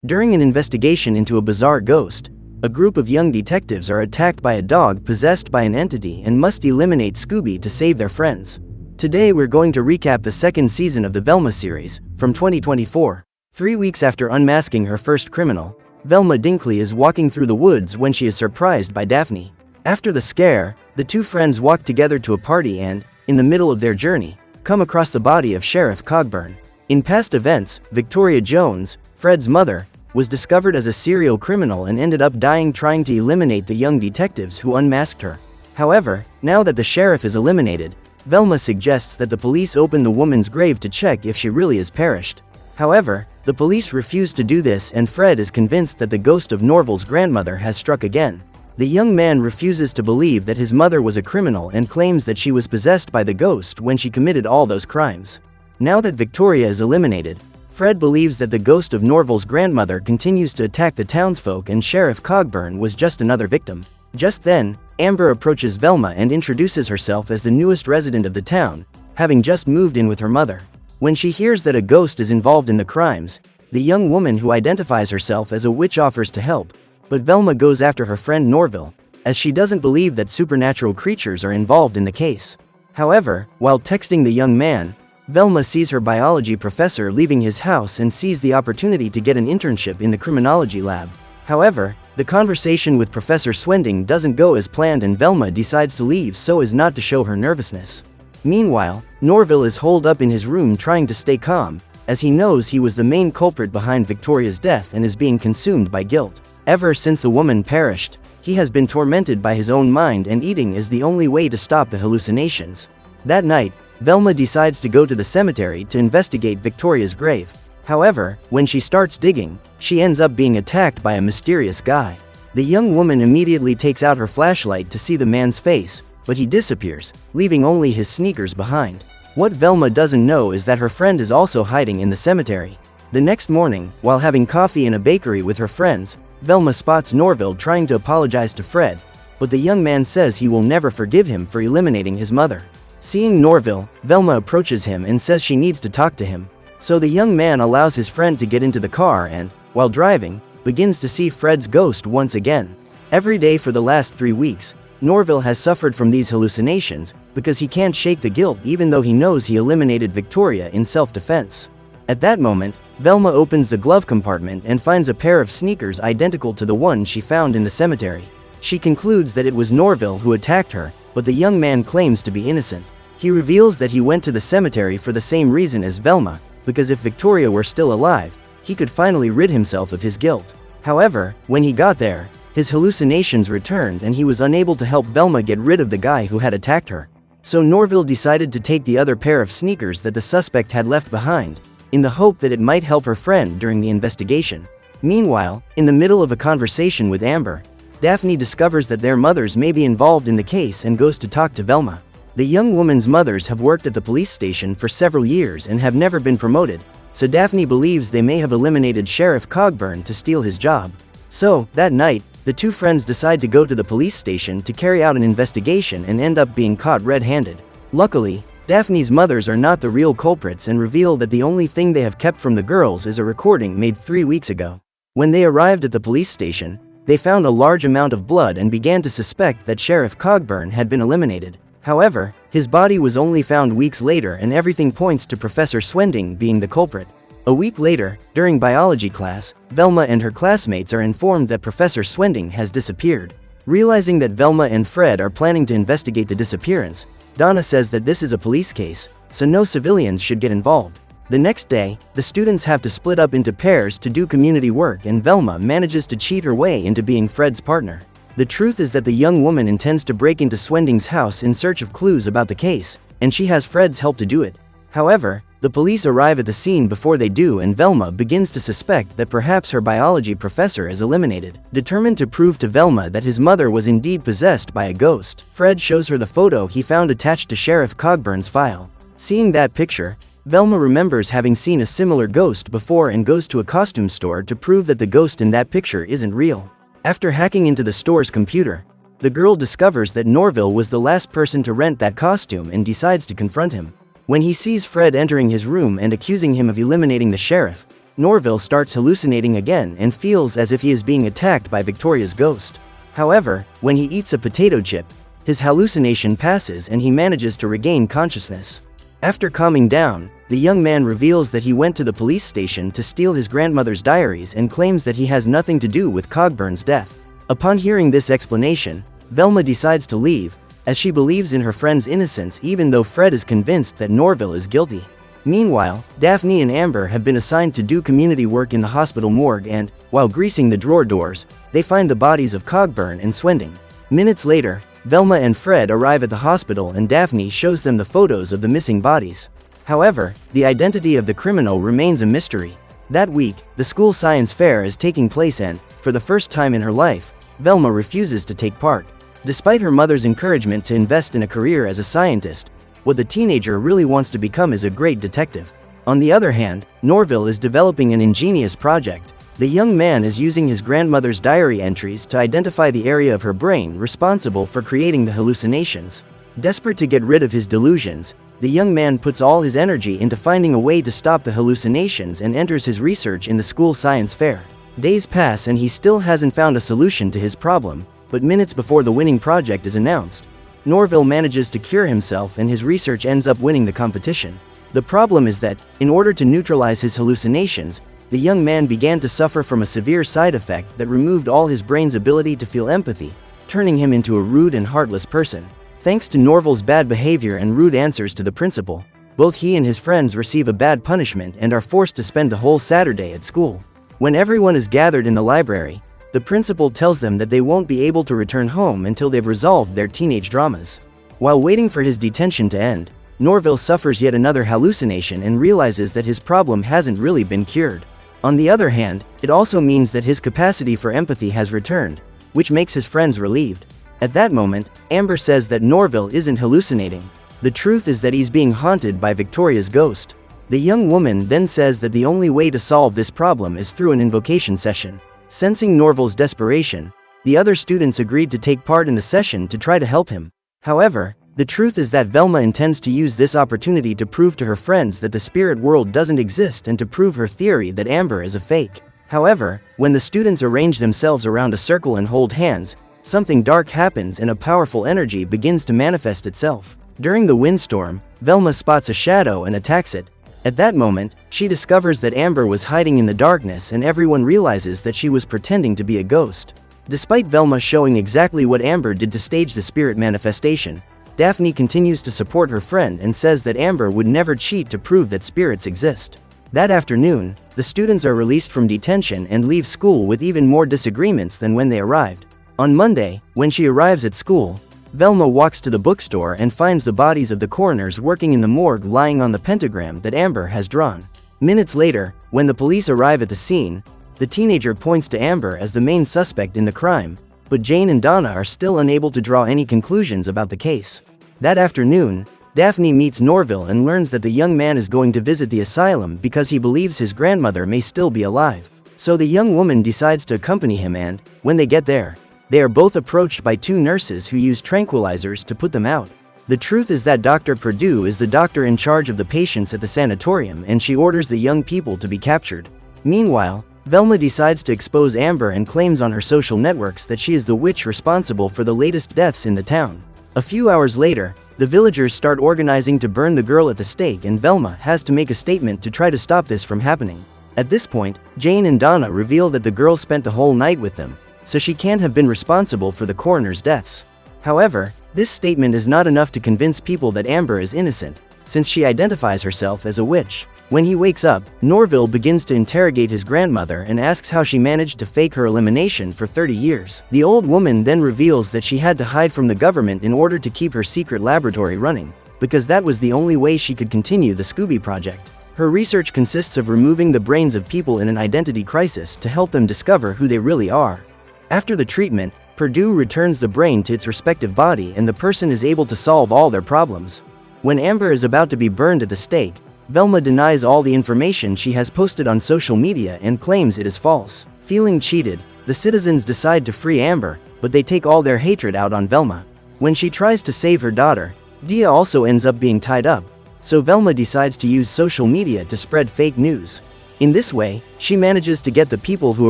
During an investigation into a bizarre ghost, a group of young detectives are attacked by a dog possessed by an entity and must eliminate Scooby to save their friends. Today we're going to recap the second season of the Velma series, from 2024. 3 weeks after unmasking her first criminal, Velma Dinkley is walking through the woods when she is surprised by Daphne. After the scare, the two friends walk together to a party and, in the middle of their journey, come across the body of Sheriff Cogburn. In past events, Victoria Jones, Fred's mother, was discovered as a serial criminal and ended up dying trying to eliminate the young detectives who unmasked her. However, now that the sheriff is eliminated, Velma suggests that the police open the woman's grave to check if she really has perished. However, the police refuse to do this and Fred is convinced that the ghost of Norval's grandmother has struck again. The young man refuses to believe that his mother was a criminal and claims that she was possessed by the ghost when she committed all those crimes. Now that Victoria is eliminated, Fred believes that the ghost of Norval's grandmother continues to attack the townsfolk and Sheriff Cogburn was just another victim. Just then, Amber approaches Velma and introduces herself as the newest resident of the town, having just moved in with her mother. When she hears that a ghost is involved in the crimes, the young woman who identifies herself as a witch offers to help, but Velma goes after her friend Norval, as she doesn't believe that supernatural creatures are involved in the case. However, while texting the young man, Velma sees her biology professor leaving his house and sees the opportunity to get an internship in the criminology lab. However, the conversation with Professor Swending doesn't go as planned and Velma decides to leave so as not to show her nervousness. Meanwhile, Norval is holed up in his room trying to stay calm, as he knows he was the main culprit behind Victoria's death and is being consumed by guilt. Ever since the woman perished, he has been tormented by his own mind and eating is the only way to stop the hallucinations. That night, Velma decides to go to the cemetery to investigate Victoria's grave. However, when she starts digging, she ends up being attacked by a mysterious guy. The young woman immediately takes out her flashlight to see the man's face, but he disappears, leaving only his sneakers behind. What Velma doesn't know is that her friend is also hiding in the cemetery. The next morning, while having coffee in a bakery with her friends, Velma spots Norval trying to apologize to Fred, but the young man says he will never forgive him for eliminating his mother. Seeing Norval, Velma approaches him and says she needs to talk to him. So the young man allows his friend to get into the car and, while driving, begins to see Fred's ghost once again. Every day for the last 3 weeks, Norval has suffered from these hallucinations because he can't shake the guilt even though he knows he eliminated Victoria in self-defense. At that moment, Velma opens the glove compartment and finds a pair of sneakers identical to the one she found in the cemetery. She concludes that it was Norval who attacked her, but the young man claims to be innocent. He reveals that he went to the cemetery for the same reason as Velma, because if Victoria were still alive, he could finally rid himself of his guilt. However, when he got there, his hallucinations returned and he was unable to help Velma get rid of the guy who had attacked her. So Norval decided to take the other pair of sneakers that the suspect had left behind, in the hope that it might help her friend during the investigation. Meanwhile, in the middle of a conversation with Amber, Daphne discovers that their mothers may be involved in the case and goes to talk to Velma. The young woman's mothers have worked at the police station for several years and have never been promoted, so Daphne believes they may have eliminated Sheriff Cogburn to steal his job. So, that night, the two friends decide to go to the police station to carry out an investigation and end up being caught red-handed. Luckily, Daphne's mothers are not the real culprits and reveal that the only thing they have kept from the girls is a recording made 3 weeks ago. When they arrived at the police station, they found a large amount of blood and began to suspect that Sheriff Cogburn had been eliminated. However, his body was only found weeks later and everything points to Professor Swending being the culprit. A week later, during biology class, Velma and her classmates are informed that Professor Swending has disappeared. Realizing that Velma and Fred are planning to investigate the disappearance, Donna says that this is a police case, so no civilians should get involved. The next day, the students have to split up into pairs to do community work and Velma manages to cheat her way into being Fred's partner. The truth is that the young woman intends to break into Swending's house in search of clues about the case, and she has Fred's help to do it. However, the police arrive at the scene before they do and Velma begins to suspect that perhaps her biology professor is eliminated. Determined to prove to Velma that his mother was indeed possessed by a ghost, Fred shows her the photo he found attached to Sheriff Cogburn's file. Seeing that picture, Velma remembers having seen a similar ghost before and goes to a costume store to prove that the ghost in that picture isn't real. After hacking into the store's computer, the girl discovers that Norval was the last person to rent that costume and decides to confront him. When he sees Fred entering his room and accusing him of eliminating the sheriff, Norville starts hallucinating again and feels as if he is being attacked by Victoria's ghost. However, when he eats a potato chip, his hallucination passes and he manages to regain consciousness. After calming down, the young man reveals that he went to the police station to steal his grandmother's diaries and claims that he has nothing to do with Cogburn's death. Upon hearing this explanation, Velma decides to leave, as she believes in her friend's innocence even though Fred is convinced that Norville is guilty. Meanwhile, Daphne and Amber have been assigned to do community work in the hospital morgue and, while greasing the drawer doors, they find the bodies of Cogburn and Swending. Minutes later, Velma and Fred arrive at the hospital and Daphne shows them the photos of the missing bodies. However, the identity of the criminal remains a mystery. That week, the school science fair is taking place and, for the first time in her life, Velma refuses to take part. Despite her mother's encouragement to invest in a career as a scientist, what the teenager really wants to become is a great detective. On the other hand, Norville is developing an ingenious project. The young man is using his grandmother's diary entries to identify the area of her brain responsible for creating the hallucinations. Desperate to get rid of his delusions, the young man puts all his energy into finding a way to stop the hallucinations and enters his research in the school science fair. Days pass and he still hasn't found a solution to his problem, but minutes before the winning project is announced, Norville manages to cure himself and his research ends up winning the competition. The problem is that, in order to neutralize his hallucinations, the young man began to suffer from a severe side effect that removed all his brain's ability to feel empathy, turning him into a rude and heartless person. Thanks to Norville's bad behavior and rude answers to the principal, both he and his friends receive a bad punishment and are forced to spend the whole Saturday at school. When everyone is gathered in the library, the principal tells them that they won't be able to return home until they've resolved their teenage dramas. While waiting for his detention to end, Norville suffers yet another hallucination and realizes that his problem hasn't really been cured. On the other hand, it also means that his capacity for empathy has returned, which makes his friends relieved. At that moment, Amber says that Norville isn't hallucinating. The truth is that he's being haunted by Victoria's ghost. The young woman then says that the only way to solve this problem is through an invocation session. Sensing Norville's desperation, the other students agreed to take part in the session to try to help him. However, the truth is that Velma intends to use this opportunity to prove to her friends that the spirit world doesn't exist and to prove her theory that Amber is a fake. However, when the students arrange themselves around a circle and hold hands, something dark happens and a powerful energy begins to manifest itself. During the windstorm, Velma spots a shadow and attacks it. At that moment, she discovers that Amber was hiding in the darkness and everyone realizes that she was pretending to be a ghost. Despite Velma showing exactly what Amber did to stage the spirit manifestation, Daphne continues to support her friend and says that Amber would never cheat to prove that spirits exist. That afternoon, the students are released from detention and leave school with even more disagreements than when they arrived. On Monday, when she arrives at school, Velma walks to the bookstore and finds the bodies of the coroners working in the morgue lying on the pentagram that Amber has drawn. Minutes later, when the police arrive at the scene, the teenager points to Amber as the main suspect in the crime, but Jane and Donna are still unable to draw any conclusions about the case. That afternoon, Daphne meets Norville and learns that the young man is going to visit the asylum because he believes his grandmother may still be alive. So the young woman decides to accompany him and, when they get there, they are both approached by two nurses who use tranquilizers to put them out. The truth is that Dr. Perdue is the doctor in charge of the patients at the sanatorium and she orders the young people to be captured. Meanwhile, Velma decides to expose Amber and claims on her social networks that she is the witch responsible for the latest deaths in the town. A few hours later, the villagers start organizing to burn the girl at the stake and Velma has to make a statement to try to stop this from happening. At this point, Jane and Donna reveal that the girl spent the whole night with them, so she can't have been responsible for the coroner's deaths. However, this statement is not enough to convince people that Amber is innocent, since she identifies herself as a witch. When he wakes up, Norville begins to interrogate his grandmother and asks how she managed to fake her elimination for 30 years. The old woman then reveals that she had to hide from the government in order to keep her secret laboratory running, because that was the only way she could continue the Scooby project. Her research consists of removing the brains of people in an identity crisis to help them discover who they really are. After the treatment, Perdue returns the brain to its respective body and the person is able to solve all their problems. When Amber is about to be burned at the stake, Velma denies all the information she has posted on social media and claims it is false. Feeling cheated, the citizens decide to free Amber, but they take all their hatred out on Velma. When she tries to save her daughter, Dia also ends up being tied up, so Velma decides to use social media to spread fake news. In this way, she manages to get the people who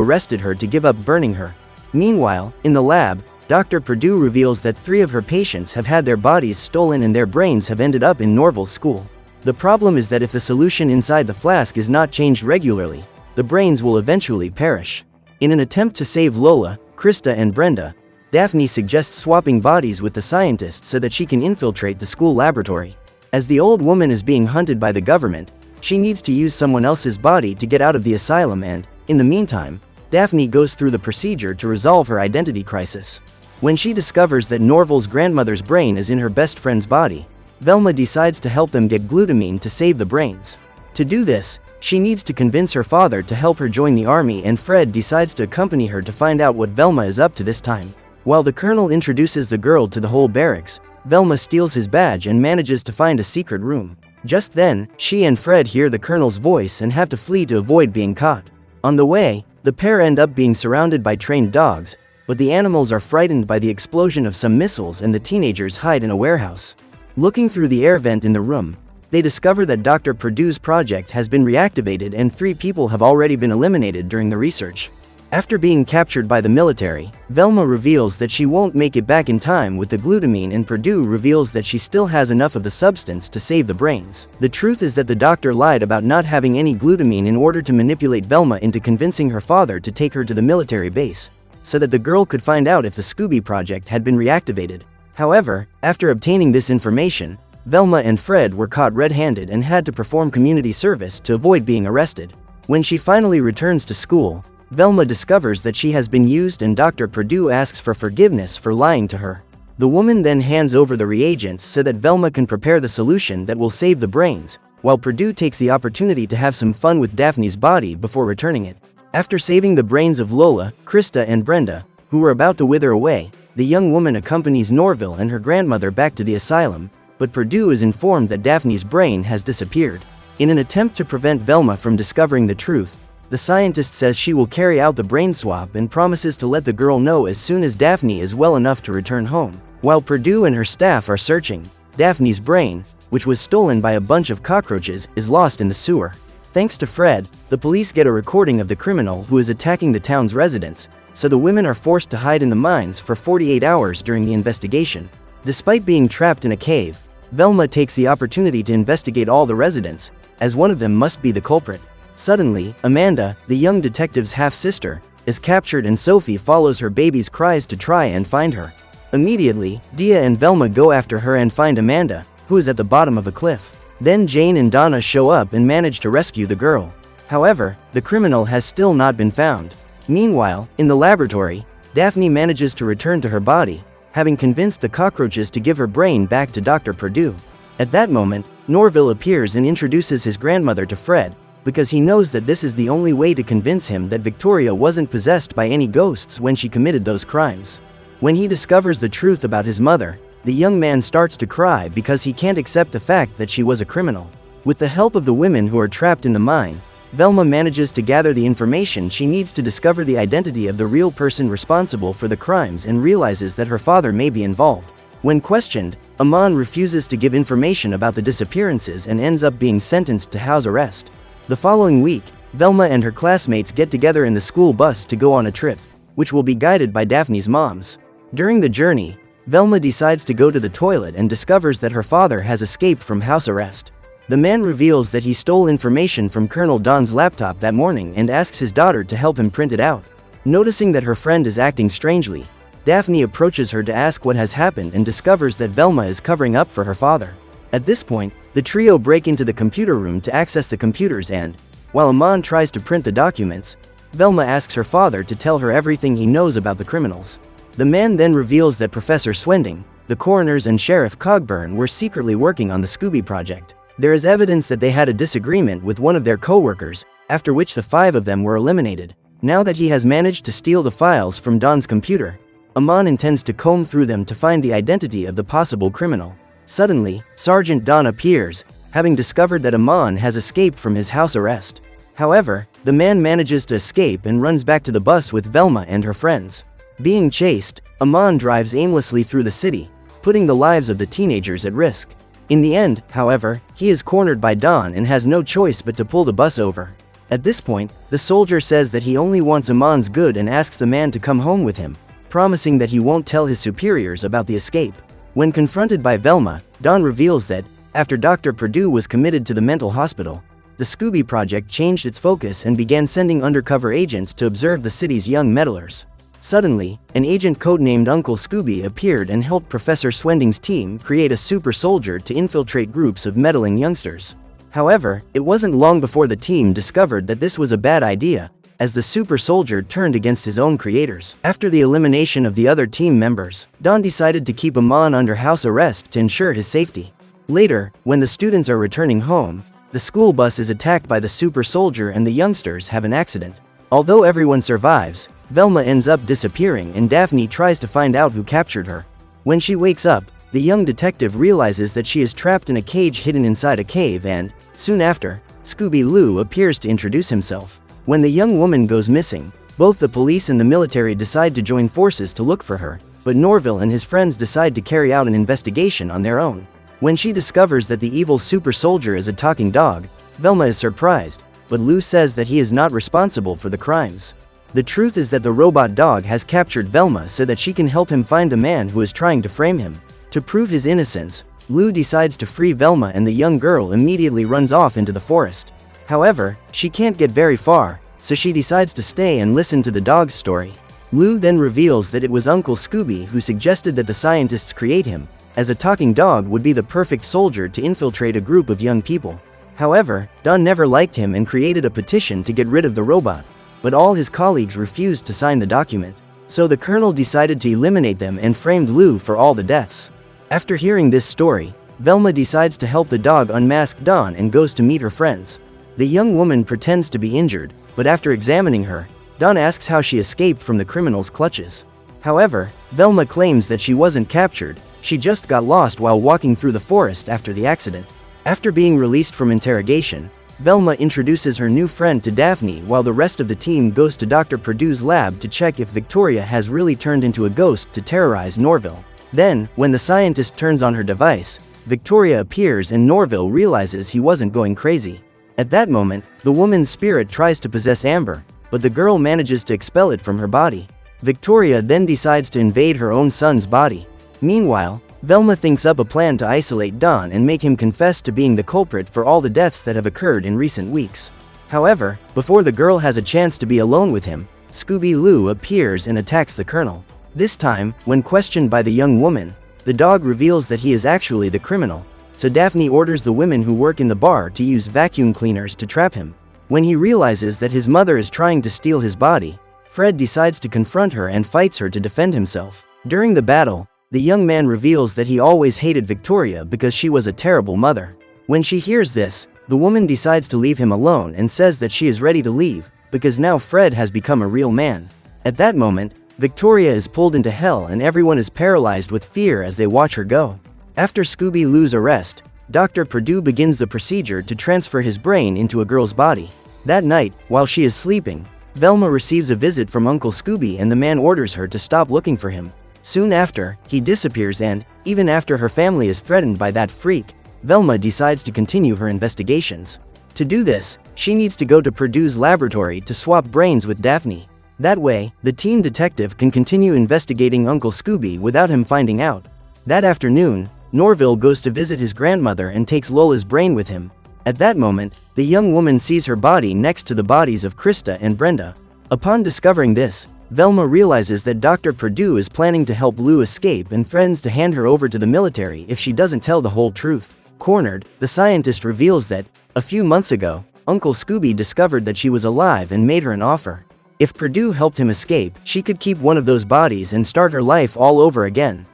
arrested her to give up burning her. Meanwhile, in the lab, Dr. Perdue reveals that 3 of her patients have had their bodies stolen and their brains have ended up in Norval's school. The problem is that if the solution inside the flask is not changed regularly, the brains will eventually perish. In an attempt to save Lola, Krista and Brenda, Daphne suggests swapping bodies with the scientists so that she can infiltrate the school laboratory. As the old woman is being hunted by the government, she needs to use someone else's body to get out of the asylum and, in the meantime, Daphne goes through the procedure to resolve her identity crisis. When she discovers that Norval's grandmother's brain is in her best friend's body, Velma decides to help them get glutamine to save the brains. To do this, she needs to convince her father to help her join the army, and Fred decides to accompany her to find out what Velma is up to this time. While the colonel introduces the girl to the whole barracks, Velma steals his badge and manages to find a secret room. Just then, she and Fred hear the colonel's voice and have to flee to avoid being caught. On the way, the pair end up being surrounded by trained dogs, but the animals are frightened by the explosion of some missiles and the teenagers hide in a warehouse. Looking through the air vent in the room, they discover that Dr. Perdue's project has been reactivated and 3 people have already been eliminated during the research. After being captured by the military, Velma reveals that she won't make it back in time with the glutamine, and Perdue reveals that she still has enough of the substance to save the brains. The truth is that the doctor lied about not having any glutamine in order to manipulate Velma into convincing her father to take her to the military base, so that the girl could find out if the Scooby project had been reactivated. However, after obtaining this information, Velma and Fred were caught red-handed and had to perform community service to avoid being arrested. When she finally returns to school, Velma discovers that she has been used and Dr. Perdue asks for forgiveness for lying to her. The woman then hands over the reagents so that Velma can prepare the solution that will save the brains, while Perdue takes the opportunity to have some fun with Daphne's body before returning it. After saving the brains of Lola, Krista and Brenda, who were about to wither away, the young woman accompanies Norval and her grandmother back to the asylum, but Perdue is informed that Daphne's brain has disappeared. In an attempt to prevent Velma from discovering the truth, the scientist says she will carry out the brain swap and promises to let the girl know as soon as Daphne is well enough to return home. While Perdue and her staff are searching, Daphne's brain, which was stolen by a bunch of cockroaches, is lost in the sewer. Thanks to Fred, the police get a recording of the criminal who is attacking the town's residents, so the women are forced to hide in the mines for 48 hours during the investigation. Despite being trapped in a cave, Velma takes the opportunity to investigate all the residents, as one of them must be the culprit. Suddenly, Amanda, the young detective's half-sister, is captured and Sophie follows her baby's cries to try and find her. Immediately, Dia and Velma go after her and find Amanda, who is at the bottom of a cliff. Then Jane and Donna show up and manage to rescue the girl. However, the criminal has still not been found. Meanwhile, in the laboratory, Daphne manages to return to her body, having convinced the cockroaches to give her brain back to Dr. Perdue. At that moment, Norval appears and introduces his grandmother to Fred, because he knows that this is the only way to convince him that Victoria wasn't possessed by any ghosts when she committed those crimes. When he discovers the truth about his mother, the young man starts to cry because he can't accept the fact that she was a criminal. With the help of the women who are trapped in the mine, Velma manages to gather the information she needs to discover the identity of the real person responsible for the crimes and realizes that her father may be involved. When questioned, Amon refuses to give information about the disappearances and ends up being sentenced to house arrest. The following week, Velma and her classmates get together in the school bus to go on a trip, which will be guided by Daphne's moms. During the journey, Velma decides to go to the toilet and discovers that her father has escaped from house arrest. The man reveals that he stole information from Colonel Don's laptop that morning and asks his daughter to help him print it out. Noticing that her friend is acting strangely, Daphne approaches her to ask what has happened and discovers that Velma is covering up for her father. At this point, the trio break into the computer room to access the computers and, while Amon tries to print the documents, Velma asks her father to tell her everything he knows about the criminals. The man then reveals that Professor Swending, the coroners and Sheriff Cogburn were secretly working on the Scooby project. There is evidence that they had a disagreement with one of their co-workers, after which the 5 of them were eliminated. Now that he has managed to steal the files from Don's computer, Amon intends to comb through them to find the identity of the possible criminal. Suddenly, Sergeant Don appears, having discovered that Amon has escaped from his house arrest. However, the man manages to escape and runs back to the bus with Velma and her friends. Being chased, Amon drives aimlessly through the city, putting the lives of the teenagers at risk. In the end, however, he is cornered by Don and has no choice but to pull the bus over. At this point, the soldier says that he only wants Amon's good and asks the man to come home with him, promising that he won't tell his superiors about the escape. When confronted by Velma, Don reveals that, after Dr. Perdue was committed to the mental hospital, the Scooby Project changed its focus and began sending undercover agents to observe the city's young meddlers. Suddenly, an agent codenamed Uncle Scooby appeared and helped Professor Swending's team create a super soldier to infiltrate groups of meddling youngsters. However, it wasn't long before the team discovered that this was a bad idea, as the super soldier turned against his own creators. After the elimination of the other team members, Don decided to keep Amon under house arrest to ensure his safety. Later, when the students are returning home, the school bus is attacked by the super soldier and the youngsters have an accident. Although everyone survives, Velma ends up disappearing and Daphne tries to find out who captured her. When she wakes up, the young detective realizes that she is trapped in a cage hidden inside a cave and, soon after, Scooby-Loo appears to introduce himself. When the young woman goes missing, both the police and the military decide to join forces to look for her, but Norville and his friends decide to carry out an investigation on their own. When she discovers that the evil super soldier is a talking dog, Velma is surprised, but Lou says that he is not responsible for the crimes. The truth is that the robot dog has captured Velma so that she can help him find the man who is trying to frame him. To prove his innocence, Lou decides to free Velma and the young girl immediately runs off into the forest. However, she can't get very far, so she decides to stay and listen to the dog's story. Lou then reveals that it was Uncle Scooby who suggested that the scientists create him, as a talking dog would be the perfect soldier to infiltrate a group of young people. However, Don never liked him and created a petition to get rid of the robot, but all his colleagues refused to sign the document. So the colonel decided to eliminate them and framed Lou for all the deaths. After hearing this story, Velma decides to help the dog unmask Don and goes to meet her friends. The young woman pretends to be injured, but after examining her, Don asks how she escaped from the criminals' clutches. However, Velma claims that she wasn't captured, she just got lost while walking through the forest after the accident. After being released from interrogation, Velma introduces her new friend to Daphne while the rest of the team goes to Dr. Perdue's lab to check if Victoria has really turned into a ghost to terrorize Norville. Then, when the scientist turns on her device, Victoria appears and Norville realizes he wasn't going crazy. At that moment, the woman's spirit tries to possess Amber, but the girl manages to expel it from her body. Victoria then decides to invade her own son's body. Meanwhile, Velma thinks up a plan to isolate Don and make him confess to being the culprit for all the deaths that have occurred in recent weeks. However, before the girl has a chance to be alone with him, Scooby-Loo appears and attacks the colonel. This time, when questioned by the young woman, the dog reveals that he is actually the criminal, so Daphne orders the women who work in the bar to use vacuum cleaners to trap him. When he realizes that his mother is trying to steal his body, Fred decides to confront her and fights her to defend himself. During the battle, the young man reveals that he always hated Victoria because she was a terrible mother. When she hears this, the woman decides to leave him alone and says that she is ready to leave, because now Fred has become a real man. At that moment, Victoria is pulled into hell and everyone is paralyzed with fear as they watch her go. After Scooby-Loo's arrest, Dr. Perdue begins the procedure to transfer his brain into a girl's body. That night, while she is sleeping, Velma receives a visit from Uncle Scooby and the man orders her to stop looking for him. Soon after, he disappears and, even after her family is threatened by that freak, Velma decides to continue her investigations. To do this, she needs to go to Perdue's laboratory to swap brains with Daphne. That way, the teen detective can continue investigating Uncle Scooby without him finding out. That afternoon, Norville goes to visit his grandmother and takes Lola's brain with him. At that moment, the young woman sees her body next to the bodies of Krista and Brenda. Upon discovering this, Velma realizes that Dr. Perdue is planning to help Lou escape and threatens to hand her over to the military if she doesn't tell the whole truth. Cornered, the scientist reveals that, a few months ago, Uncle Scooby discovered that she was alive and made her an offer. If Perdue helped him escape, she could keep one of those bodies and start her life all over again.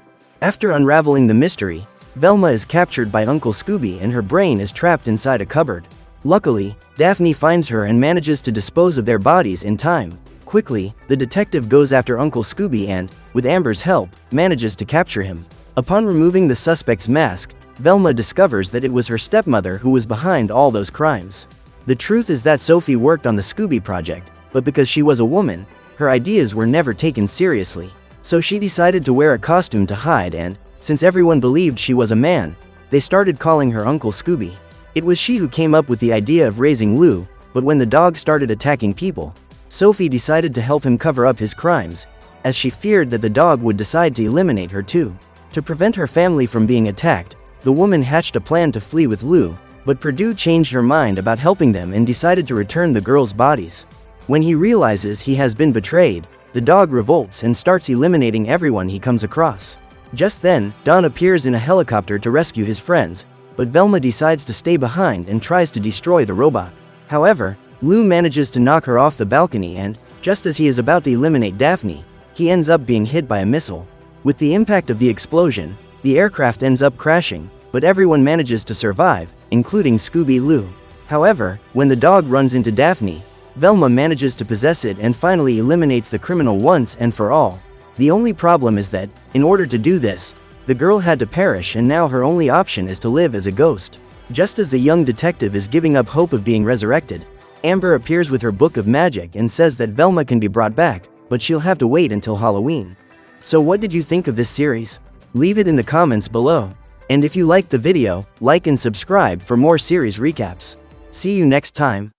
After unraveling the mystery, Velma is captured by Uncle Scooby and her brain is trapped inside a cupboard. Luckily, Daphne finds her and manages to dispose of their bodies in time. Quickly, the detective goes after Uncle Scooby and, with Amber's help, manages to capture him. Upon removing the suspect's mask, Velma discovers that it was her stepmother who was behind all those crimes. The truth is that Sophie worked on the Scooby project, but because she was a woman, her ideas were never taken seriously. So she decided to wear a costume to hide and, since everyone believed she was a man, they started calling her Uncle Scooby. It was she who came up with the idea of raising Lou, but when the dog started attacking people, Sophie decided to help him cover up his crimes, as she feared that the dog would decide to eliminate her too. To prevent her family from being attacked, the woman hatched a plan to flee with Lou, but Perdue changed her mind about helping them and decided to return the girls' bodies. When he realizes he has been betrayed, the dog revolts and starts eliminating everyone he comes across. Just then, Don appears in a helicopter to rescue his friends, but Velma decides to stay behind and tries to destroy the robot. However, Lou manages to knock her off the balcony and, just as he is about to eliminate Daphne, he ends up being hit by a missile. With the impact of the explosion, the aircraft ends up crashing, but everyone manages to survive, including Scooby-Loo. However, when the dog runs into Daphne, Velma manages to possess it and finally eliminates the criminal once and for all. The only problem is that, in order to do this, the girl had to perish and now her only option is to live as a ghost. Just as the young detective is giving up hope of being resurrected, Amber appears with her book of magic and says that Velma can be brought back, but she'll have to wait until Halloween. So what did you think of this series? Leave it in the comments below. And if you liked the video, like and subscribe for more series recaps. See you next time.